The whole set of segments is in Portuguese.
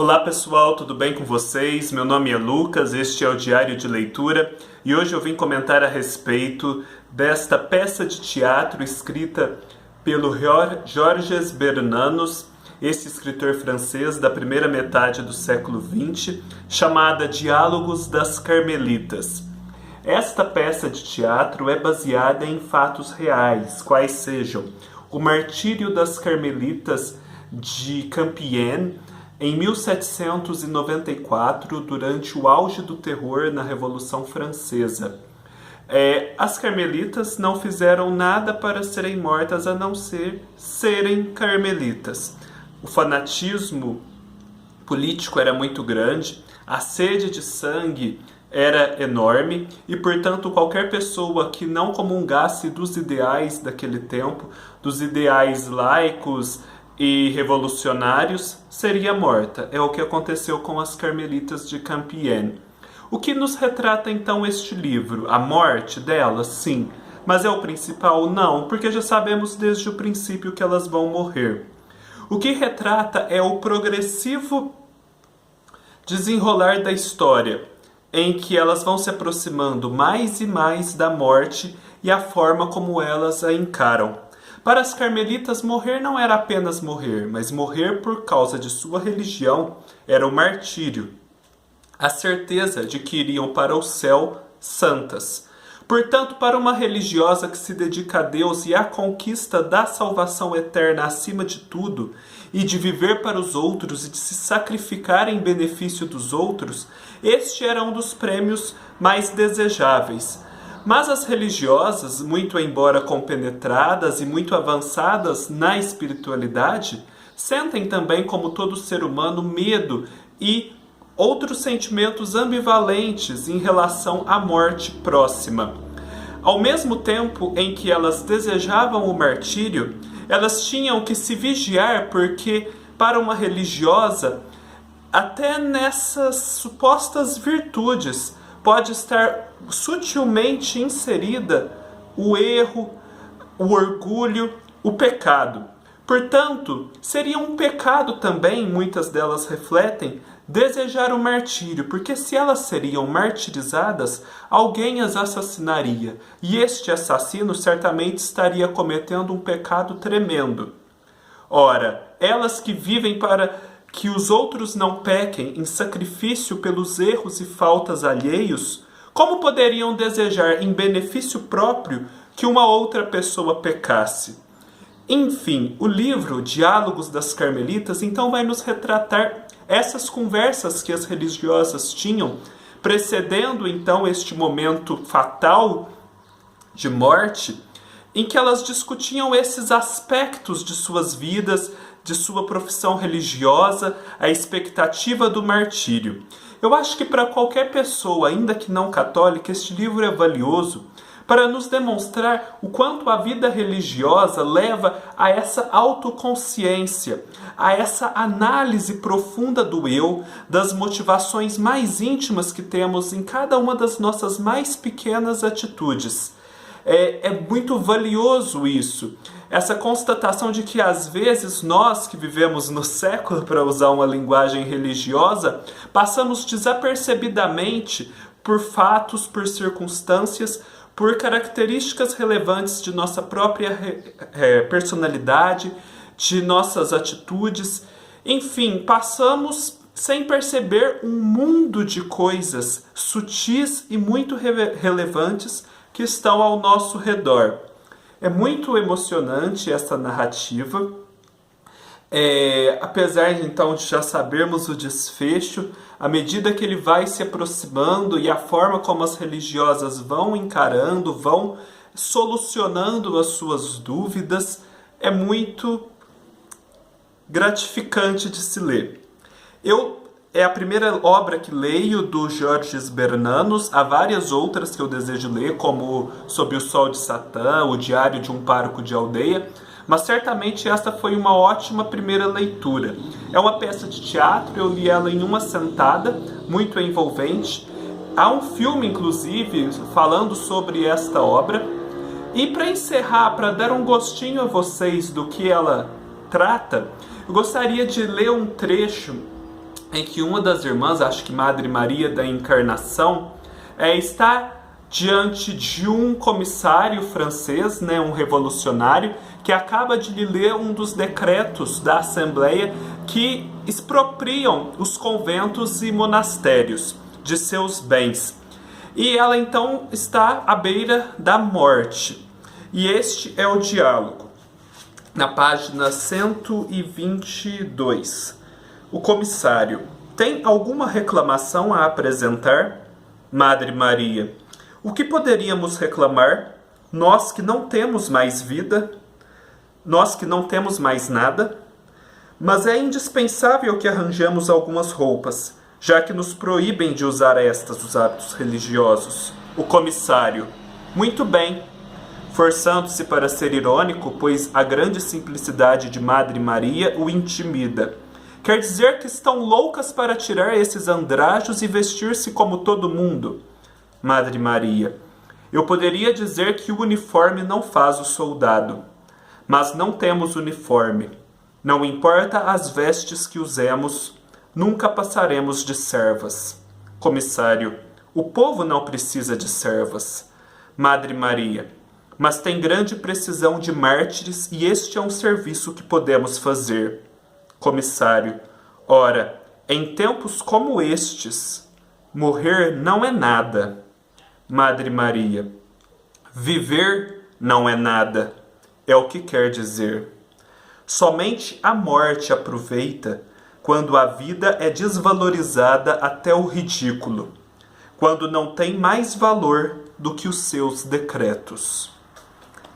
Olá pessoal, tudo bem com vocês? Meu nome é Lucas, este é o Diário de Leitura e hoje eu vim comentar a respeito desta peça de teatro escrita pelo Georges Bernanos, esse escritor francês da primeira metade do século XX, chamada Diálogos das Carmelitas. Esta peça de teatro é baseada em fatos reais, quais sejam o martírio das Carmelitas de Compiègne, em 1794, durante o auge do terror na Revolução Francesa. As carmelitas não fizeram nada para serem mortas a não ser serem carmelitas. O fanatismo político era muito grande, a sede de sangue era enorme e, portanto, qualquer pessoa que não comungasse dos ideais daquele tempo, dos ideais laicos e revolucionários, seria morta. É o que aconteceu com as Carmelitas de Compiègne. O que nos retrata então este livro? A morte delas? Sim. Mas é o principal? Não, porque já sabemos desde o princípio que elas vão morrer. O que retrata é o progressivo desenrolar da história, em que elas vão se aproximando mais e mais da morte e a forma como elas a encaram. Para as carmelitas, morrer não era apenas morrer, mas morrer por causa de sua religião era o martírio, a certeza de que iriam para o céu santas. Portanto, para uma religiosa que se dedica a Deus e à conquista da salvação eterna acima de tudo, e de viver para os outros e de se sacrificar em benefício dos outros, este era um dos prêmios mais desejáveis. Mas as religiosas, muito embora compenetradas e muito avançadas na espiritualidade, sentem também, como todo ser humano, medo e outros sentimentos ambivalentes em relação à morte próxima. Ao mesmo tempo em que elas desejavam o martírio, elas tinham que se vigiar, porque para uma religiosa, até nessas supostas virtudes, pode estar sutilmente inserida o erro, o orgulho, o pecado. Portanto, seria um pecado também, muitas delas refletem, desejar o martírio, porque se elas seriam martirizadas, alguém as assassinaria, e este assassino certamente estaria cometendo um pecado tremendo. Ora, elas que vivem para que os outros não pequem em sacrifício pelos erros e faltas alheios, como poderiam desejar em benefício próprio que uma outra pessoa pecasse? Enfim, o livro Diálogos das Carmelitas então vai nos retratar essas conversas que as religiosas tinham, precedendo então este momento fatal de morte, em que elas discutiam esses aspectos de suas vidas, de sua profissão religiosa, a expectativa do martírio. Eu acho que para qualquer pessoa, ainda que não católica, este livro é valioso para nos demonstrar o quanto a vida religiosa leva a essa autoconsciência, a essa análise profunda do eu, das motivações mais íntimas que temos em cada uma das nossas mais pequenas atitudes. É muito valioso isso, essa constatação de que às vezes nós que vivemos no século, para usar uma linguagem religiosa, passamos desapercebidamente por fatos, por circunstâncias, por características relevantes de nossa própria personalidade, de nossas atitudes, enfim, passamos sem perceber um mundo de coisas sutis e muito relevantes que estão ao nosso redor. É muito emocionante essa narrativa, apesar então de já sabermos o desfecho, à medida que ele vai se aproximando e a forma como as religiosas vão encarando, vão solucionando as suas dúvidas, é muito gratificante de se ler. É a primeira obra que leio do Georges Bernanos. Há várias outras que eu desejo ler, como Sob o Sol de Satã, O Diário de um Pároco de Aldeia, mas certamente esta foi uma ótima primeira leitura. É uma peça de teatro, eu li ela em uma sentada, muito envolvente. Há um filme, inclusive, falando sobre esta obra. E para encerrar, para dar um gostinho a vocês do que ela trata, eu gostaria de ler um trecho em que uma das irmãs, acho que Madre Maria da Encarnação, está diante de um comissário francês, né, um revolucionário, que acaba de lhe ler um dos decretos da Assembleia que expropriam os conventos e monastérios de seus bens. E ela então está à beira da morte. E este é o diálogo. Na página 122. O comissário: tem alguma reclamação a apresentar? Madre Maria: o que poderíamos reclamar? Nós que não temos mais vida, nós que não temos mais nada. Mas é indispensável que arranjemos algumas roupas, já que nos proíbem de usar estas os hábitos religiosos. O comissário: muito bem. Forçando-se para ser irônico, pois a grande simplicidade de Madre Maria o intimida. Quer dizer que estão loucas para tirar esses andrajos e vestir-se como todo mundo? Madre Maria: eu poderia dizer que o uniforme não faz o soldado. Mas não temos uniforme. Não importa as vestes que usemos, nunca passaremos de servas. Comissário: o povo não precisa de servas. Madre Maria: mas tem grande precisão de mártires e este é um serviço que podemos fazer. Comissário: ora, em tempos como estes, morrer não é nada. Madre Maria: viver não é nada, é o que quer dizer. Somente a morte aproveita quando a vida é desvalorizada até o ridículo, quando não tem mais valor do que os seus decretos.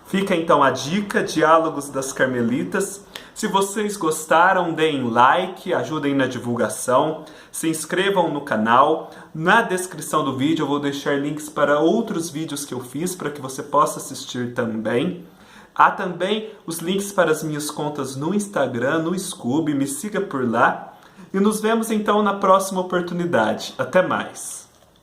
Fica então a dica, Diálogos das Carmelitas. Se vocês gostaram, deem like, ajudem na divulgação, se inscrevam no canal. Na descrição do vídeo eu vou deixar links para outros vídeos que eu fiz para que você possa assistir também. Há também os links para as minhas contas no Instagram, no Scoob, me siga por lá. E nos vemos então na próxima oportunidade. Até mais!